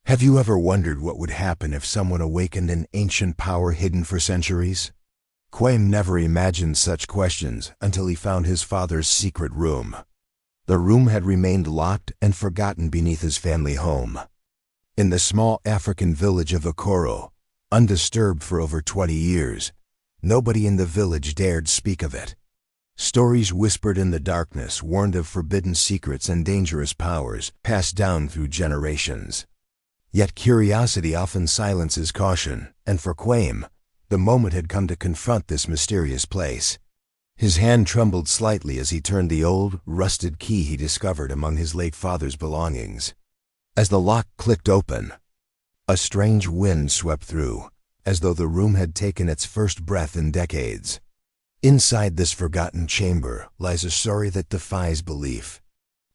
Have you ever wondered what would happen if someone awakened an ancient power hidden for centuries? Kwame never imagined such questions until he found his father's secret room. The room had remained locked and forgotten beneath his family home. In the small African village of Okoro, undisturbed for over 20 years, nobody in the village dared speak of it. Stories whispered in the darkness warned of forbidden secrets and dangerous powers passed down through generations. Yet curiosity often silences caution, and for Kwame, the moment had come to confront this mysterious place. His hand trembled slightly as he turned the old, rusted key he discovered among his late father's belongings. As the lock clicked open, a strange wind swept through, as though the room had taken its first breath in decades. Inside this forgotten chamber lies a story that defies belief.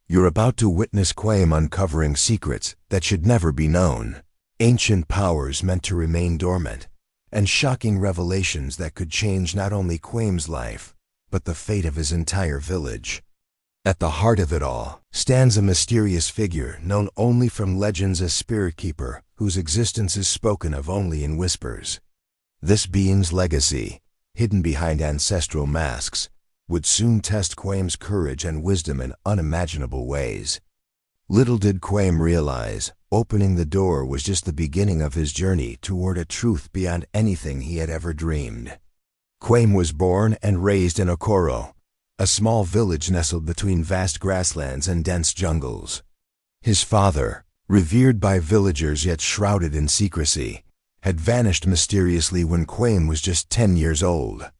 You're about to witness Kwame uncovering secrets that should never be known, ancient powers meant to remain dormant, and shocking revelations that could change not only Kwame's life, but the fate of his entire village. At the heart of it all stands a mysterious figure known only from legends as Spirit Keeper, whose existence is spoken of only in whispers. This being's legacy, hidden behind ancestral masks, would soon test Kwame's courage and wisdom in unimaginable ways. Little did Kwame realize, opening the door was just the beginning of his journey toward a truth beyond anything he had ever dreamed. Kwame was born and raised in Okoro, a small village nestled between vast grasslands and dense jungles. His father, revered by villagers yet shrouded in secrecy, had vanished mysteriously when Kwame was just 10 years old.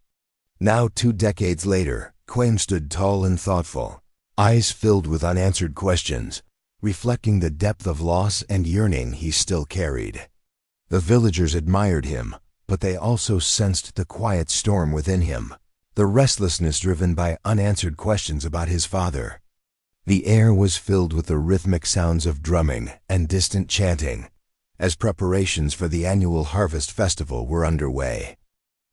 Now 2 decades later, Kwame stood tall and thoughtful, eyes filled with unanswered questions, reflecting the depth of loss and yearning he still carried. The villagers admired him, but they also sensed the quiet storm within him, the restlessness driven by unanswered questions about his father. The air was filled with the rhythmic sounds of drumming and distant chanting, as preparations for the annual harvest festival were underway.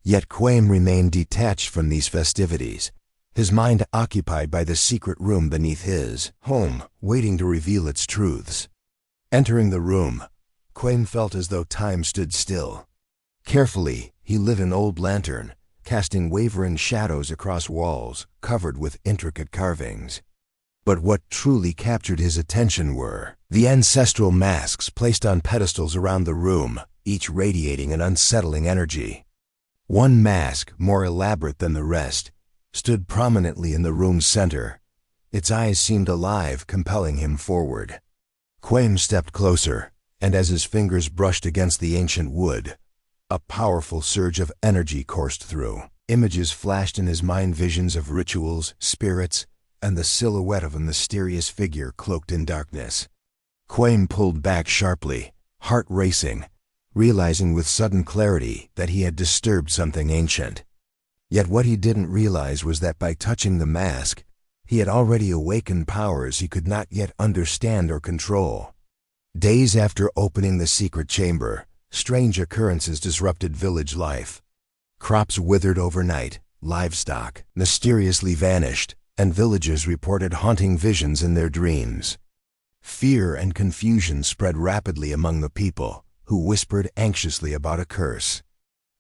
Yet Kwame remained detached from these festivities, his mind occupied by the secret room beneath his home, waiting to reveal its truths. Entering the room, Kwame felt as though time stood still. Carefully, he lit an old lantern, casting wavering shadows across walls covered with intricate carvings. But what truly captured his attention were the ancestral masks placed on pedestals around the room, each radiating an unsettling energy. One mask, more elaborate than the rest, stood prominently in the room's center. Its eyes seemed alive, compelling him forward. Kwame stepped closer, and as his fingers brushed against the ancient wood, a powerful surge of energy coursed through. Images flashed in his mind, visions of rituals, spirits, and the silhouette of a mysterious figure cloaked in darkness. Kwame pulled back sharply, heart racing, realizing with sudden clarity that he had disturbed something ancient. Yet what he didn't realize was that by touching the mask, he had already awakened powers he could not yet understand or control. Days after opening the secret chamber, strange occurrences disrupted village life. Crops withered overnight, livestock mysteriously vanished, and villagers reported haunting visions in their dreams. Fear and confusion spread rapidly among the people, who whispered anxiously about a curse.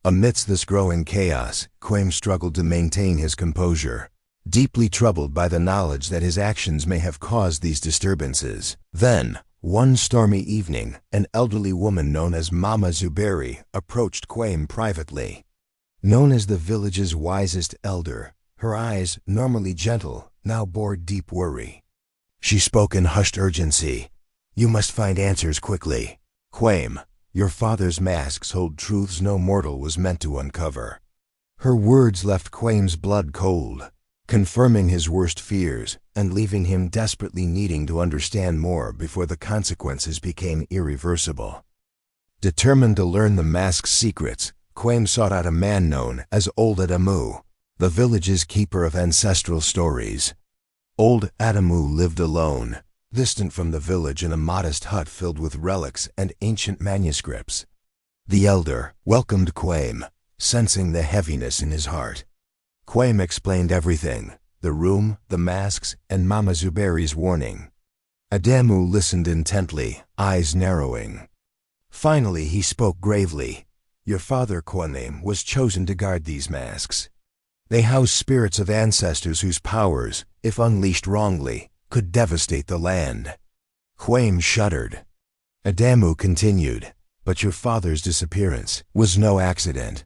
Amidst this growing chaos, Kwame struggled to maintain his composure, deeply troubled by the knowledge that his actions may have caused these disturbances. Then, one stormy evening, an elderly woman known as Mama Zuberi approached Kwame privately. Known as the village's wisest elder, her eyes, normally gentle, now bore deep worry. She spoke in hushed urgency. "You must find answers quickly. Kwame, your father's masks hold truths no mortal was meant to uncover." Her words left Kwame's blood cold, confirming his worst fears and leaving him desperately needing to understand more before the consequences became irreversible. Determined to learn the mask's secrets, Kwame sought out a man known as Old Adamu, the village's keeper of ancestral stories. Old Adamu lived alone, distant from the village in a modest hut filled with relics and ancient manuscripts. The elder welcomed Kwame, sensing the heaviness in his heart. Kwame explained everything: the room, the masks, and Mama Zuberi's warning. Adamu listened intently, eyes narrowing. Finally, he spoke gravely. Your father, Kwame, was chosen to guard these masks. They house spirits of ancestors whose powers, if unleashed wrongly, could devastate the land. Kwame shuddered. Adamu continued, but your father's disappearance was no accident.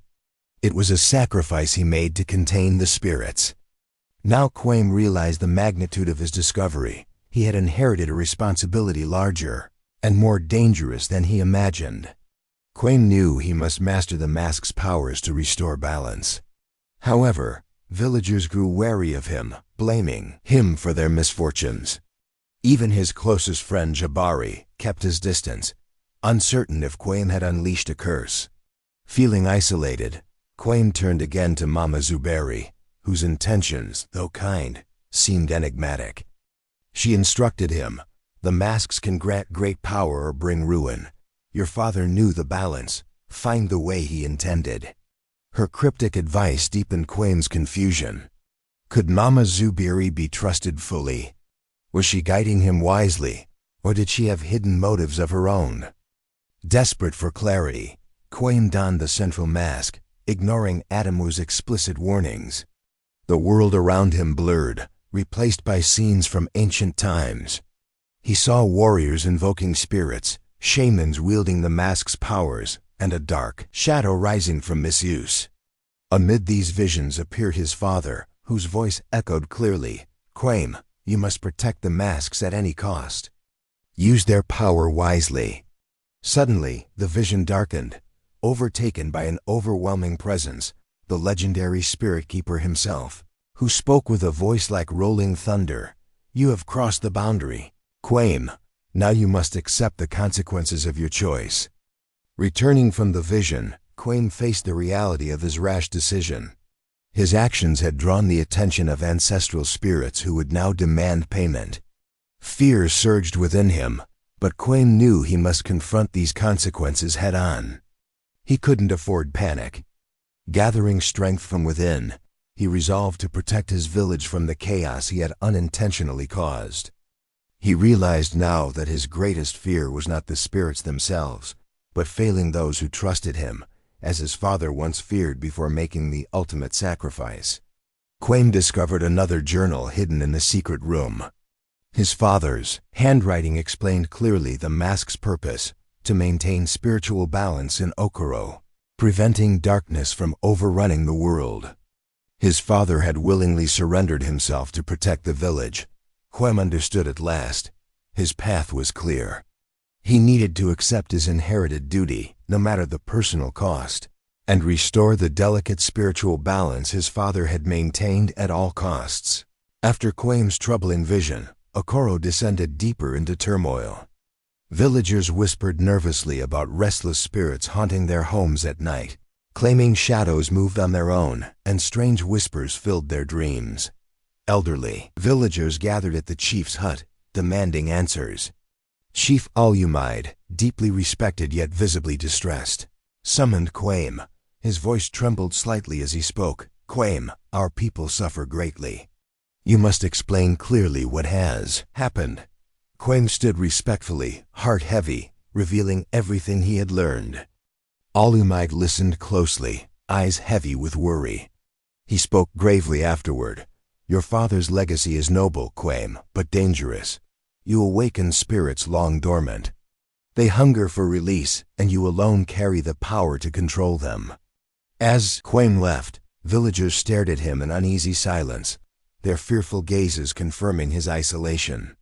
It was a sacrifice he made to contain the spirits. Now Kwame realized the magnitude of his discovery. He had inherited a responsibility larger and more dangerous than he imagined. Kwame knew he must master the mask's powers to restore balance. However, villagers grew wary of him, blaming him for their misfortunes. Even his closest friend Jabari kept his distance, uncertain if Kwame had unleashed a curse. Feeling isolated, Kwame turned again to Mama Zuberi, whose intentions, though kind, seemed enigmatic. She instructed him, the masks can grant great power or bring ruin. Your father knew the balance, find the way he intended. Her cryptic advice deepened Kwame's confusion. Could Mama Zuberi be trusted fully? Was she guiding him wisely, or did she have hidden motives of her own? Desperate for clarity, Kwame donned the central mask, ignoring Adamu's explicit warnings. The world around him blurred, replaced by scenes from ancient times. He saw warriors invoking spirits, shamans wielding the mask's powers, and a dark shadow rising from misuse. Amid these visions appeared his father, whose voice echoed clearly, Kwame, you must protect the masks at any cost. Use their power wisely. Suddenly, the vision darkened, overtaken by an overwhelming presence, the legendary spirit keeper himself, who spoke with a voice like rolling thunder. You have crossed the boundary, Kwame. Now you must accept the consequences of your choice. Returning from the vision, Kwame faced the reality of his rash decision. His actions had drawn the attention of ancestral spirits who would now demand payment. Fear surged within him, but Kwame knew he must confront these consequences head-on. He couldn't afford panic. Gathering strength from within, he resolved to protect his village from the chaos he had unintentionally caused. He realized now that his greatest fear was not the spirits themselves, but failing those who trusted him, as his father once feared before making the ultimate sacrifice. Kwame discovered another journal hidden in the secret room. His father's handwriting explained clearly the mask's purpose, to maintain spiritual balance in Okoro, preventing darkness from overrunning the world. His father had willingly surrendered himself to protect the village. Kwame understood at last. His path was clear. He needed to accept his inherited duty, no matter the personal cost, and restore the delicate spiritual balance his father had maintained at all costs. After Kwame's troubling vision, Okoro descended deeper into turmoil. Villagers whispered nervously about restless spirits haunting their homes at night, claiming shadows moved on their own, and strange whispers filled their dreams. Elderly villagers gathered at the chief's hut, demanding answers. Chief Alumide, deeply respected yet visibly distressed, summoned Kwame. His voice trembled slightly as he spoke. Kwame, our people suffer greatly. You must explain clearly what has happened. Kwame stood respectfully, heart heavy, revealing everything he had learned. Alumide listened closely, eyes heavy with worry. He spoke gravely afterward. Your father's legacy is noble, Kwame, but dangerous. You awaken spirits long dormant. They hunger for release, and you alone carry the power to control them. As Kwame left, villagers stared at him in uneasy silence, their fearful gazes confirming his isolation.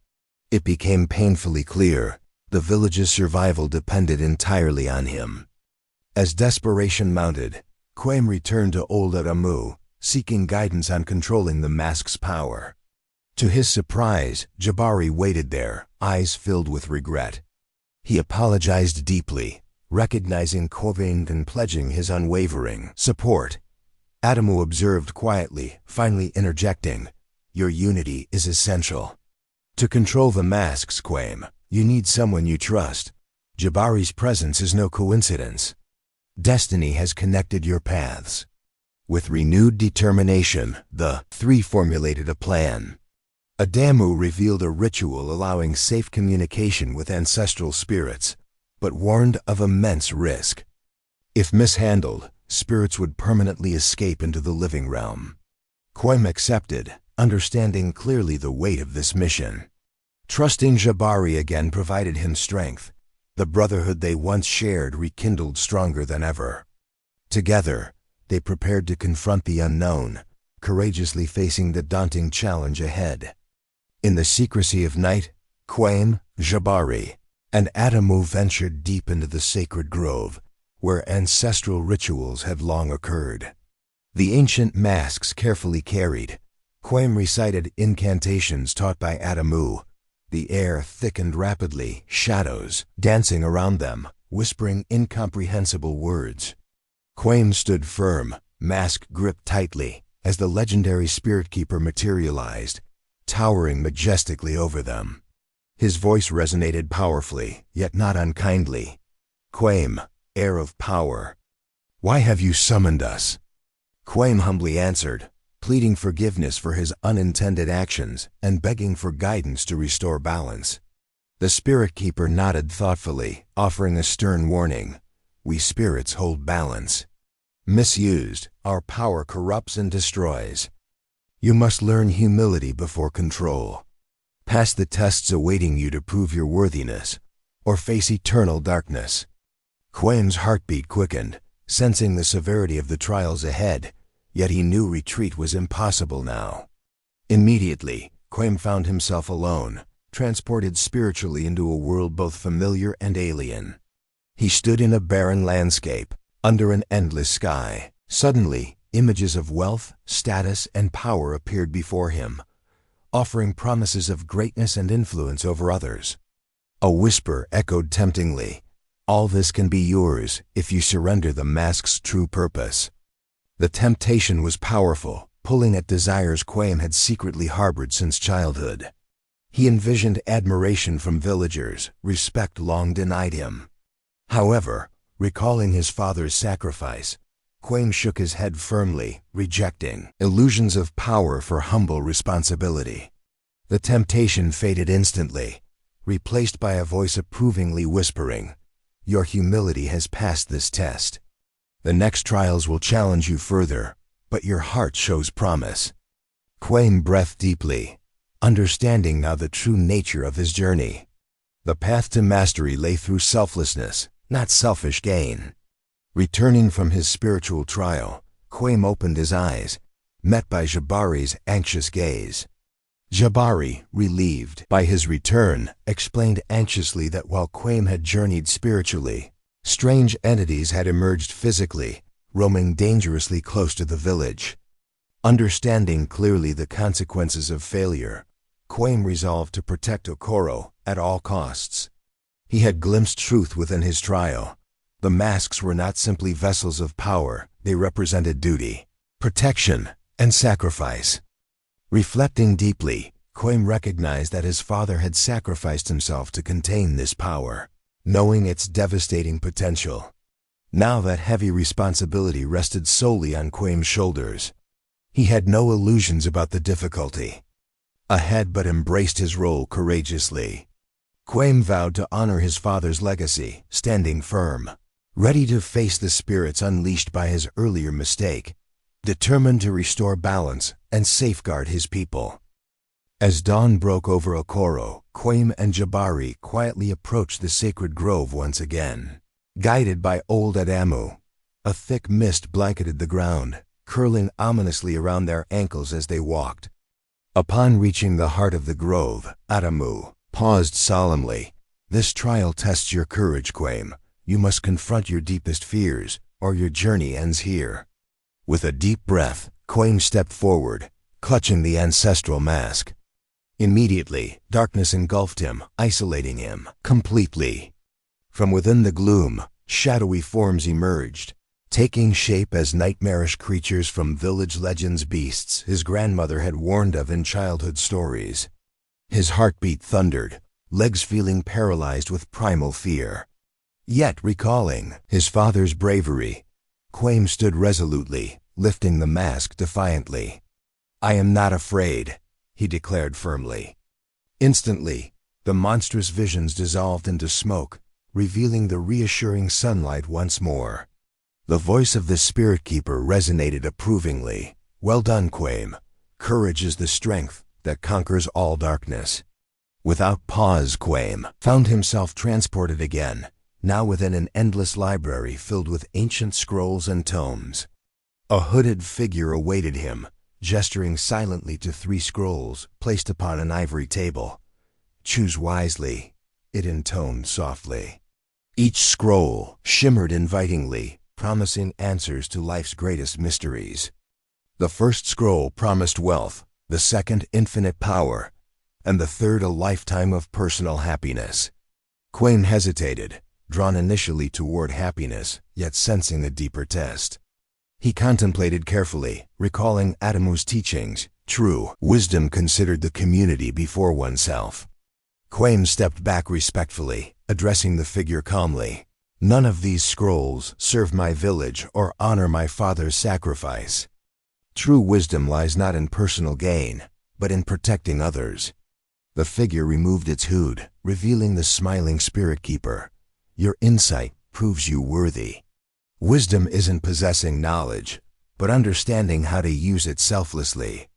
It became painfully clear the village's survival depended entirely on him. As desperation mounted, Kwame returned to Old Adamu, seeking guidance on controlling the mask's power. To his surprise, Jabari waited there, eyes filled with regret. He apologized deeply, recognizing Kwame and pledging his unwavering support. Adamu observed quietly, finally interjecting, Your unity is essential. To control the masks, Kwame, you need someone you trust. Jabari's presence is no coincidence. Destiny has connected your paths. With renewed determination, the three formulated a plan. Adamu revealed a ritual allowing safe communication with ancestral spirits, but warned of immense risk. If mishandled, spirits would permanently escape into the living realm. Kwame accepted, understanding clearly the weight of this mission. Trusting Jabari again provided him strength. The brotherhood they once shared rekindled stronger than ever. Together, they prepared to confront the unknown, courageously facing the daunting challenge ahead. In the secrecy of night, Kwame, Jabari, and Adamu ventured deep into the sacred grove, where ancestral rituals had long occurred. The ancient masks carefully carried, Kwame recited incantations taught by Adamu. The air thickened rapidly, shadows dancing around them, whispering incomprehensible words. Kwame stood firm, mask gripped tightly, as the legendary spirit keeper materialized, towering majestically over them. His voice resonated powerfully, yet not unkindly. "Kwame, heir of power, why have you summoned us?" Kwame humbly answered, pleading forgiveness for his unintended actions and begging for guidance to restore balance. The spirit keeper nodded thoughtfully, offering a stern warning. "We spirits hold balance. Misused, our power corrupts and destroys. You must learn humility before control. Pass the tests awaiting you to prove your worthiness, or face eternal darkness." Kwame's heartbeat quickened, sensing the severity of the trials ahead, yet he knew retreat was impossible now. Immediately, Kwame found himself alone, transported spiritually into a world both familiar and alien. He stood in a barren landscape, under an endless sky. Suddenly, images of wealth, status, and power appeared before him, offering promises of greatness and influence over others. A whisper echoed temptingly, "All this can be yours if you surrender the mask's true purpose." The temptation was powerful, pulling at desires Kwame had secretly harbored since childhood. He envisioned admiration from villagers, respect long denied him. However, recalling his father's sacrifice, Kwame shook his head firmly, rejecting illusions of power for humble responsibility. The temptation faded instantly, replaced by a voice approvingly whispering, "Your humility has passed this test. The next trials will challenge you further, but your heart shows promise." Kwame breathed deeply, understanding now the true nature of his journey. The path to mastery lay through selflessness, not selfish gain. Returning from his spiritual trial, Kwame opened his eyes, met by Jabari's anxious gaze. Jabari, relieved by his return, explained anxiously that while Kwame had journeyed spiritually, strange entities had emerged physically, roaming dangerously close to the village. Understanding clearly the consequences of failure, Kwame resolved to protect Okoro at all costs. He had glimpsed truth within his trial. The masks were not simply vessels of power, they represented duty, protection, and sacrifice. Reflecting deeply, Kwame recognized that his father had sacrificed himself to contain this power, knowing its devastating potential. Now that heavy responsibility rested solely on Kwame's shoulders. He had no illusions about the difficulty ahead but embraced his role courageously. Kwame vowed to honor his father's legacy, standing firm, ready to face the spirits unleashed by his earlier mistake, determined to restore balance and safeguard his people. As dawn broke over Okoro, Kwame and Jabari quietly approached the sacred grove once again. Guided by old Adamu, a thick mist blanketed the ground, curling ominously around their ankles as they walked. Upon reaching the heart of the grove, Adamu paused solemnly. "This trial tests your courage, Kwame. You must confront your deepest fears, or your journey ends here." With a deep breath, Kwame stepped forward, clutching the ancestral mask. Immediately, darkness engulfed him, isolating him completely. From within the gloom, shadowy forms emerged, taking shape as nightmarish creatures from village legends, beasts his grandmother had warned of in childhood stories. His heartbeat thundered, legs feeling paralyzed with primal fear. Yet recalling his father's bravery, Kwame stood resolutely, lifting the mask defiantly. "I am not afraid," he declared firmly. Instantly, the monstrous visions dissolved into smoke, revealing the reassuring sunlight once more. The voice of the spirit keeper resonated approvingly. "Well done, Kwame. Courage is the strength that conquers all darkness." Without pause, Kwame found himself transported again, now within an endless library filled with ancient scrolls and tomes. A hooded figure awaited him, gesturing silently to 3 scrolls placed upon an ivory table. "Choose wisely," it intoned softly. Each scroll shimmered invitingly, promising answers to life's greatest mysteries. The first scroll promised wealth, the second infinite power, and the third a lifetime of personal happiness. Kwame hesitated, drawn initially toward happiness, yet sensing a deeper test. He contemplated carefully, recalling Adamu's teachings. True wisdom considered the community before oneself. Kwame stepped back respectfully, addressing the figure calmly. "None of these scrolls serve my village or honor my father's sacrifice. True wisdom lies not in personal gain, but in protecting others." The figure removed its hood, revealing the smiling spirit keeper. "Your insight proves you worthy. Wisdom isn't possessing knowledge, but understanding how to use it selflessly."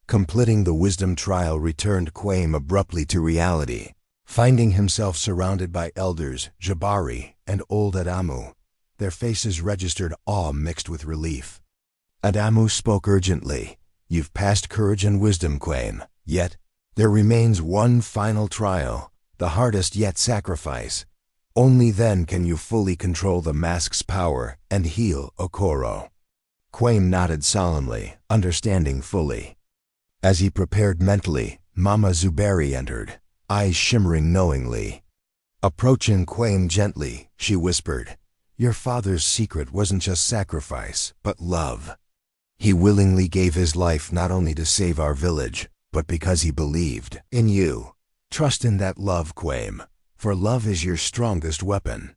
Completing the wisdom trial returned Kwame abruptly to reality, finding himself surrounded by elders, Jabari, and old Adamu. Their faces registered awe mixed with relief. Adamu spoke urgently. "You've passed courage and wisdom, Kwame. Yet, there remains one final trial, the hardest yet sacrifice. Only then can you fully control the mask's power and heal Okoro." Kwame nodded solemnly, understanding fully. As he prepared mentally, Mama Zuberi entered, eyes shimmering knowingly. Approaching Kwame gently, she whispered, "Your father's secret wasn't just sacrifice, but love. He willingly gave his life not only to save our village, but because he believed in you. Trust in that love, Kwame, for love is your strongest weapon."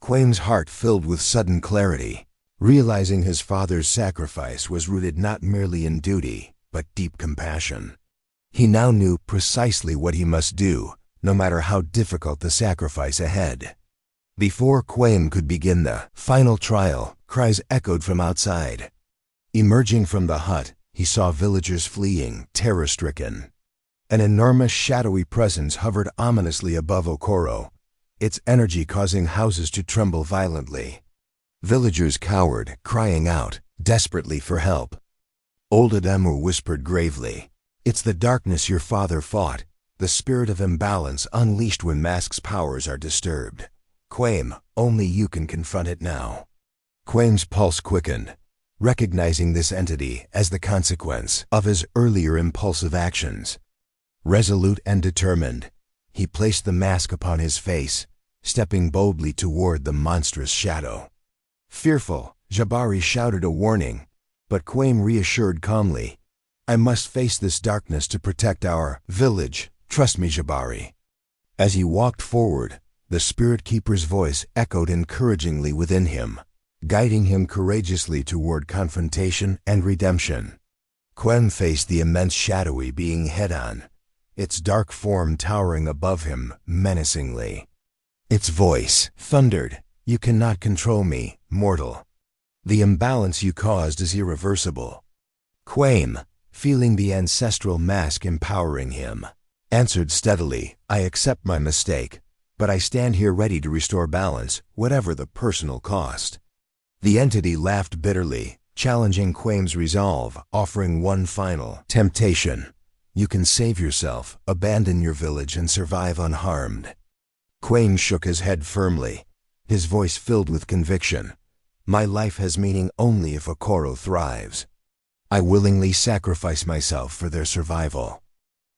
Kwame's heart filled with sudden clarity, realizing his father's sacrifice was rooted not merely in duty, but deep compassion. He now knew precisely what he must do, no matter how difficult the sacrifice ahead. Before Kwame could begin the final trial, cries echoed from outside. Emerging from the hut, he saw villagers fleeing, terror-stricken. An enormous shadowy presence hovered ominously above Okoro, its energy causing houses to tremble violently. Villagers cowered, crying out desperately for help. Old Adamu whispered gravely, "It's the darkness your father fought, the spirit of imbalance unleashed when Mask's powers are disturbed. Kwame, only you can confront it now." Kwame's pulse quickened, recognizing this entity as the consequence of his earlier impulsive actions. Resolute and determined, he placed the mask upon his face, stepping boldly toward the monstrous shadow. Fearful, Jabari shouted a warning, but Kwame reassured calmly, "I must face this darkness to protect our village. Trust me, Jabari." As he walked forward, the spirit keeper's voice echoed encouragingly within him, guiding him courageously toward confrontation and redemption. Kwame faced the immense shadowy being head-on, its dark form towering above him menacingly. Its voice thundered, "You cannot control me, mortal. The imbalance you caused is irreversible." Kwame, feeling the ancestral mask empowering him, answered steadily, "I accept my mistake, but I stand here ready to restore balance, whatever the personal cost." The entity laughed bitterly, challenging Kwame's resolve, offering one final temptation. "You can save yourself, abandon your village, and survive unharmed." Kwame shook his head firmly, his voice filled with conviction. "My life has meaning only if Okoro thrives. I willingly sacrifice myself for their survival."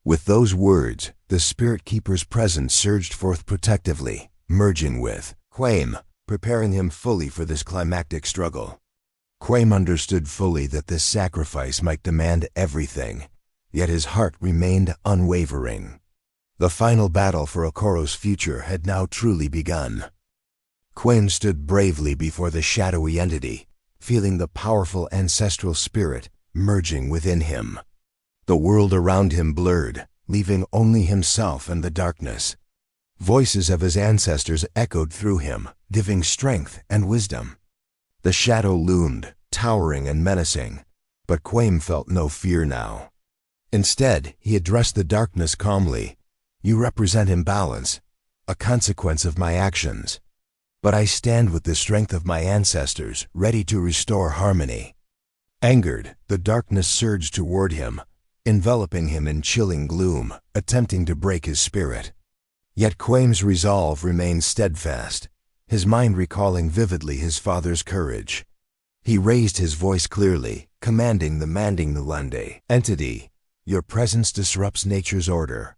With those words, the spirit keeper's presence surged forth protectively, merging with Kwame, preparing him fully for this climactic struggle. Kwame understood fully that this sacrifice might demand everything, yet his heart remained unwavering. The final battle for Okoro's future had now truly begun. Kwame stood bravely before the shadowy entity, feeling the powerful ancestral spirit merging within him. The world around him blurred, leaving only himself and the darkness. Voices of his ancestors echoed through him, giving strength and wisdom. The shadow loomed, towering and menacing, but Kwame felt no fear now. Instead, he addressed the darkness calmly. "You represent imbalance, a consequence of my actions. But I stand with the strength of my ancestors, ready to restore harmony." Angered, the darkness surged toward him, enveloping him in chilling gloom, attempting to break his spirit. Yet Kwame's resolve remained steadfast, his mind recalling vividly his father's courage. He raised his voice clearly, commanding the Manding entity, "Your presence disrupts nature's order.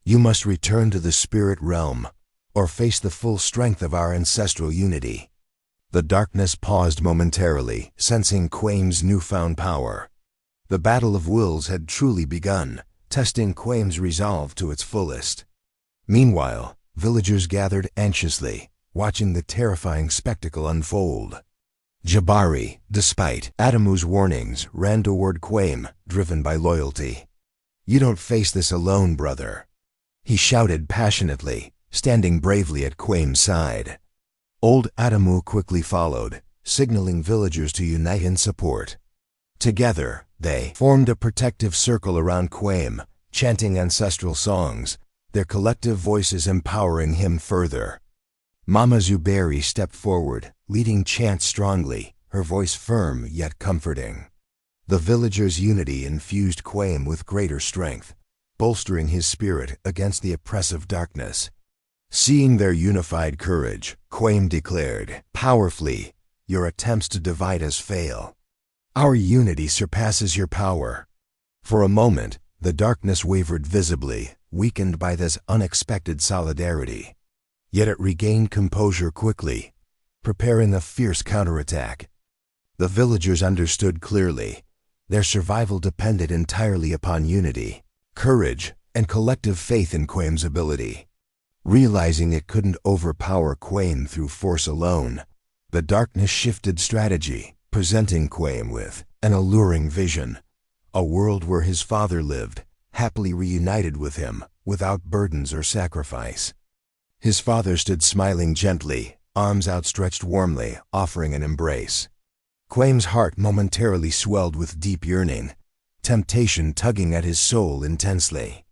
You must return to the spirit realm, or face the full strength of our ancestral unity." The darkness paused momentarily, sensing Kwame's newfound power. The battle of wills had truly begun, testing Kwame's resolve to its fullest. Meanwhile, villagers gathered anxiously, watching the terrifying spectacle unfold. Jabari, despite Adamu's warnings, ran toward Kwame, driven by loyalty. "You don't face this alone, brother," he shouted passionately, standing bravely at Kwame's side. Old Adamu quickly followed, signaling villagers to unite in support. Together, they formed a protective circle around Kwame, chanting ancestral songs, their collective voices empowering him further. Mama Zuberi stepped forward, leading chants strongly, her voice firm yet comforting. The villagers' unity infused Kwame with greater strength, bolstering his spirit against the oppressive darkness. Seeing their unified courage, Kwame declared, powerfully, "Your attempts to divide us fail. Our unity surpasses your power." For a moment, the darkness wavered visibly, weakened by this unexpected solidarity. Yet it regained composure quickly, preparing a fierce counterattack. The villagers understood clearly. Their survival depended entirely upon unity, courage, and collective faith in Kwame's ability. Realizing it couldn't overpower Kwame through force alone, the darkness shifted strategy, presenting Kwame with an alluring vision, a world where his father lived, happily reunited with him, without burdens or sacrifice. His father stood smiling gently, arms outstretched warmly, offering an embrace. Kwame's heart momentarily swelled with deep yearning, temptation tugging at his soul intensely.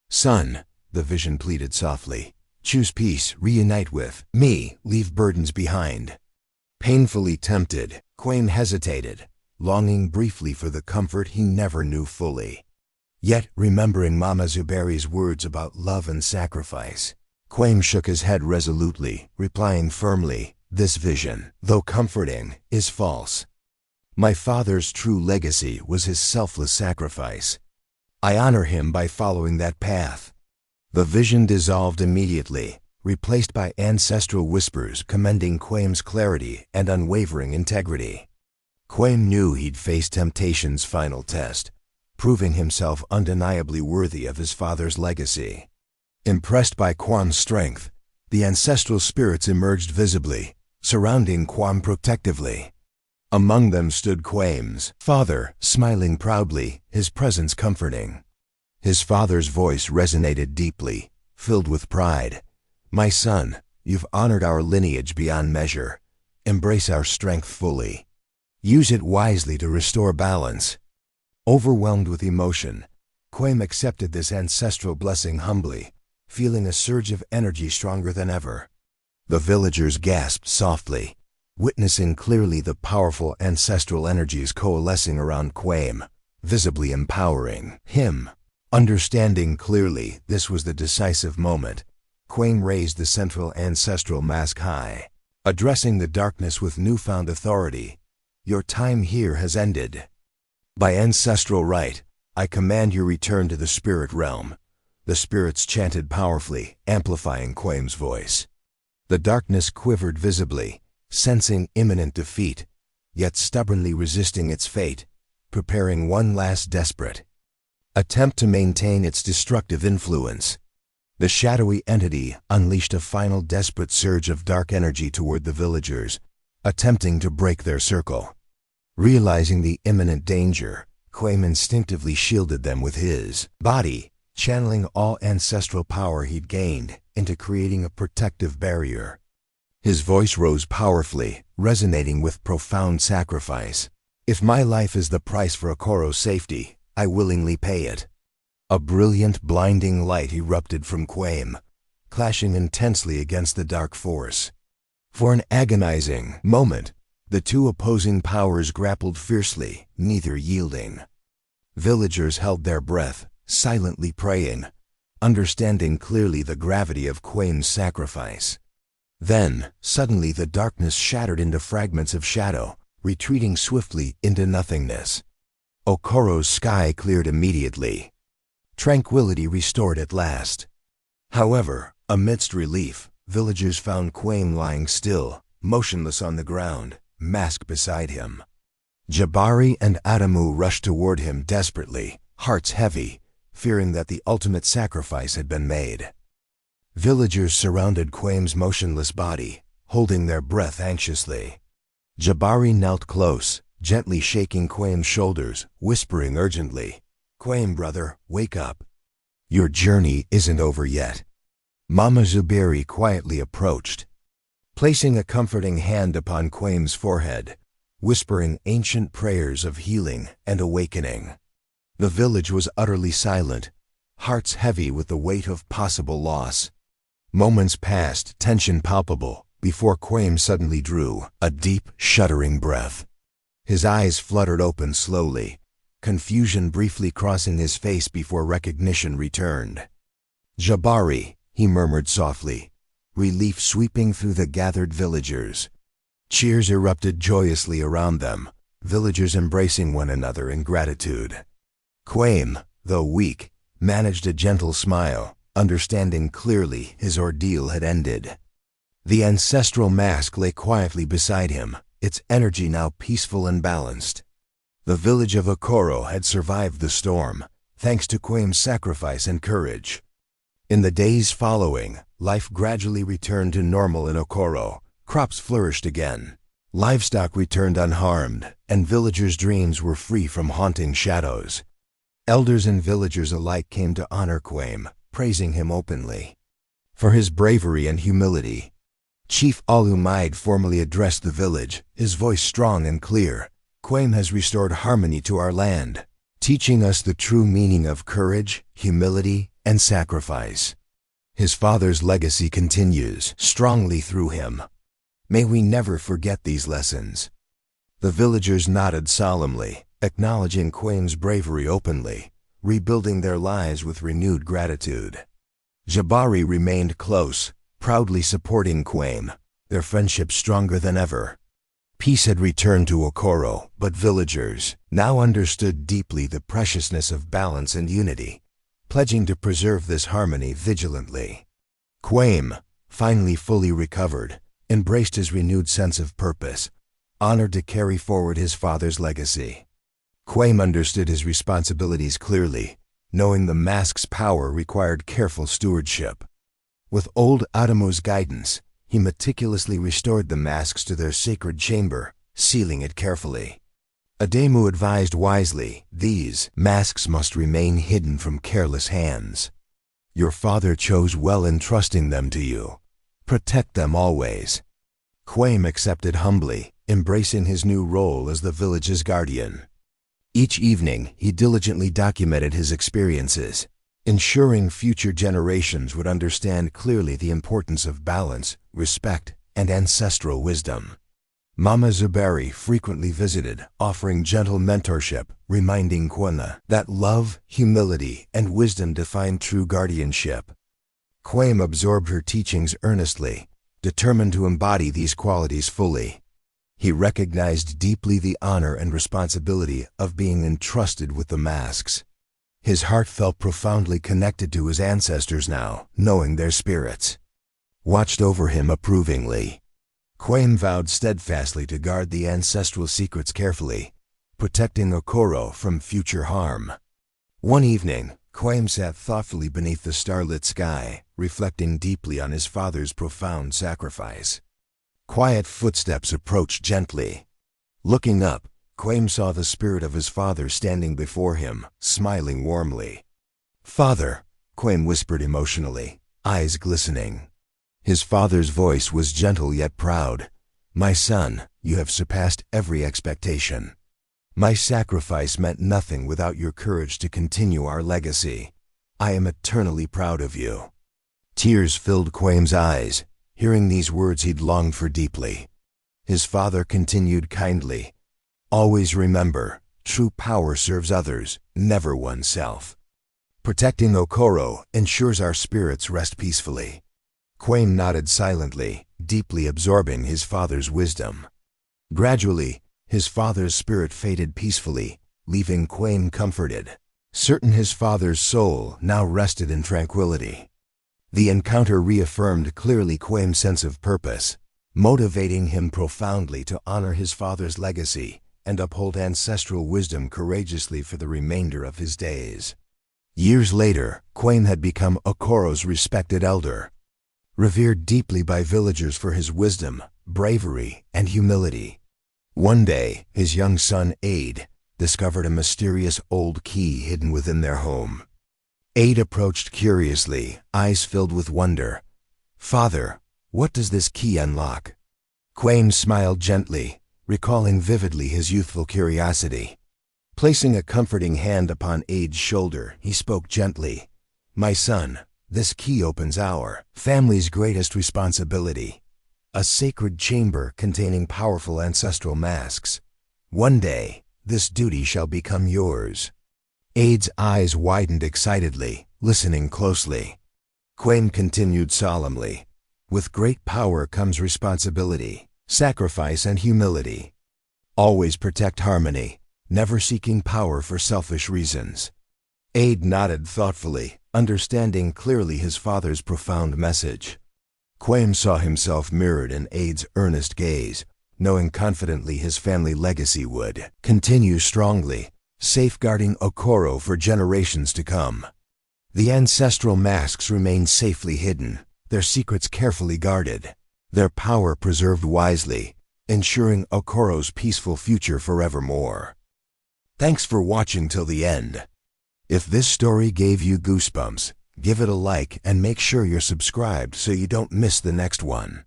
"Son," the vision pleaded softly, "choose peace, reunite with me, leave burdens behind." Painfully tempted, Kwame hesitated, longing briefly for the comfort he never knew fully. Yet, remembering Mama Zuberi's words about love and sacrifice, Kwame shook his head resolutely, replying firmly, "This vision, though comforting, is false. My father's true legacy was his selfless sacrifice. I honor him by following that path." The vision dissolved immediately, replaced by ancestral whispers commending Kwame's clarity and unwavering integrity. Kwame knew he'd face temptation's final test, proving himself undeniably worthy of his father's legacy. Impressed by Kwame's strength, the ancestral spirits emerged visibly, surrounding Kwame protectively. Among them stood Kwame's father, smiling proudly, his presence comforting. His father's voice resonated deeply, filled with pride. "My son, you've honored our lineage beyond measure. Embrace our strength fully. Use it wisely to restore balance." Overwhelmed with emotion, Kwame accepted this ancestral blessing humbly, feeling a surge of energy stronger than ever. The villagers gasped softly, witnessing clearly the powerful ancestral energies coalescing around Kwame, visibly empowering him. Understanding clearly this was the decisive moment, Kwame raised the central ancestral mask high, addressing the darkness with newfound authority. "Your time here has ended. By ancestral right, I command your return to the spirit realm." The spirits chanted powerfully, amplifying Kwame's voice. The darkness quivered visibly, sensing imminent defeat, yet stubbornly resisting its fate, preparing one last desperate attempt to maintain its destructive influence. The shadowy entity unleashed a final desperate surge of dark energy toward the villagers, attempting to break their circle. Realizing the imminent danger, Kwame instinctively shielded them with his body, channeling all ancestral power he'd gained into creating a protective barrier. His voice rose powerfully, resonating with profound sacrifice. "If my life is the price for Okoro's safety, I willingly pay it." A brilliant, blinding light erupted from Kwame, clashing intensely against the dark force. For an agonizing moment, the two opposing powers grappled fiercely, neither yielding. Villagers held their breath, silently praying, understanding clearly the gravity of Kwame's sacrifice. Then, suddenly the darkness shattered into fragments of shadow, retreating swiftly into nothingness. Okoro's sky cleared immediately. Tranquility restored at last. However, amidst relief, villagers found Kwame lying still, motionless on the ground, mask beside him. Jabari and Adamu rushed toward him desperately, hearts heavy, fearing that the ultimate sacrifice had been made. Villagers surrounded Kwame's motionless body, holding their breath anxiously. Jabari knelt close, gently shaking Kwame's shoulders, whispering urgently, "Kwame, brother, wake up. Your journey isn't over yet." Mama Zuberi quietly approached, placing a comforting hand upon Kwame's forehead, whispering ancient prayers of healing and awakening. The village was utterly silent, hearts heavy with the weight of possible loss. Moments passed, tension palpable, before Kwame suddenly drew a deep, shuddering breath. His eyes fluttered open slowly, confusion briefly crossing his face before recognition returned. "Jabari," he murmured softly, relief sweeping through the gathered villagers. Cheers erupted joyously around them, villagers embracing one another in gratitude. Kwame, though weak, managed a gentle smile, understanding clearly his ordeal had ended. The ancestral mask lay quietly beside him, its energy now peaceful and balanced. The village of Okoro had survived the storm, thanks to Kwame's sacrifice and courage. In the days following, life gradually returned to normal in Okoro. Crops flourished again. Livestock returned unharmed, and villagers' dreams were free from haunting shadows. Elders and villagers alike came to honor Kwame, praising him openly for his bravery and humility. Chief Alumaid formally addressed the village, his voice strong and clear. "Kwame has restored harmony to our land, teaching us the true meaning of courage, humility, and sacrifice. His father's legacy continues strongly through him. May we never forget these lessons." The villagers nodded solemnly, acknowledging Kwame's bravery openly, rebuilding their lives with renewed gratitude. Jabari remained close, proudly supporting Kwame, their friendship stronger than ever. Peace had returned to Okoro, but villagers now understood deeply the preciousness of balance and unity, pledging to preserve this harmony vigilantly. Kwame, finally fully recovered, embraced his renewed sense of purpose, honored to carry forward his father's legacy. Kwame understood his responsibilities clearly, knowing the mask's power required careful stewardship. With old Adamu's guidance, he meticulously restored the masks to their sacred chamber, sealing it carefully. Adamu advised wisely, "These masks must remain hidden from careless hands. Your father chose well in trusting them to you. Protect them always." Kwame accepted humbly, embracing his new role as the village's guardian. Each evening, he diligently documented his experiences, ensuring future generations would understand clearly the importance of balance, respect, and ancestral wisdom. Mama Zuberi frequently visited, offering gentle mentorship, reminding Kwame that love, humility, and wisdom define true guardianship. Kwame absorbed her teachings earnestly, determined to embody these qualities fully. He recognized deeply the honor and responsibility of being entrusted with the masks. His heart felt profoundly connected to his ancestors now, knowing their spirits watched over him approvingly. Kwame vowed steadfastly to guard the ancestral secrets carefully, protecting Okoro from future harm. One evening, Kwame sat thoughtfully beneath the starlit sky, reflecting deeply on his father's profound sacrifice. Quiet footsteps approached gently. Looking up, Kwame saw the spirit of his father standing before him, smiling warmly. "Father," Kwame whispered emotionally, eyes glistening. His father's voice was gentle yet proud. "My son, you have surpassed every expectation. My sacrifice meant nothing without your courage to continue our legacy. I am eternally proud of you." Tears filled Kwame's eyes. Hearing these words he'd longed for deeply. His father continued kindly, "Always remember, true power serves others, never oneself. Protecting Okoro ensures our spirits rest peacefully." Kwame nodded silently, deeply absorbing his father's wisdom. Gradually, his father's spirit faded peacefully, leaving Kwame comforted, certain his father's soul now rested in tranquility. The encounter reaffirmed clearly Kwame's sense of purpose, motivating him profoundly to honor his father's legacy and uphold ancestral wisdom courageously for the remainder of his days. Years later, Kwame had become Okoro's respected elder, revered deeply by villagers for his wisdom, bravery, and humility. One day, his young son Ade discovered a mysterious old key hidden within their home. Ade approached curiously, eyes filled with wonder. "Father, what does this key unlock?" Kwame smiled gently, recalling vividly his youthful curiosity. Placing a comforting hand upon Ade's shoulder, he spoke gently. "My son, this key opens our family's greatest responsibility, a sacred chamber containing powerful ancestral masks. One day, this duty shall become yours." Ade's eyes widened excitedly, listening closely. Kwame continued solemnly, "With great power comes responsibility, sacrifice, and humility. Always protect harmony, never seeking power for selfish reasons." Ade nodded thoughtfully, understanding clearly his father's profound message. Kwame saw himself mirrored in Ade's earnest gaze, knowing confidently his family legacy would continue strongly, safeguarding Okoro for generations to come. The ancestral masks remained safely hidden, their secrets carefully guarded, their power preserved wisely, ensuring Okoro's peaceful future forevermore. Thanks for watching till the end. If this story gave you goosebumps, give it a like and make sure you're subscribed so you don't miss the next one.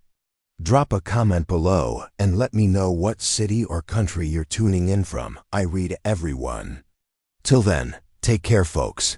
Drop a comment below and let me know what city or country you're tuning in from. I read everyone. Till then, take care, folks.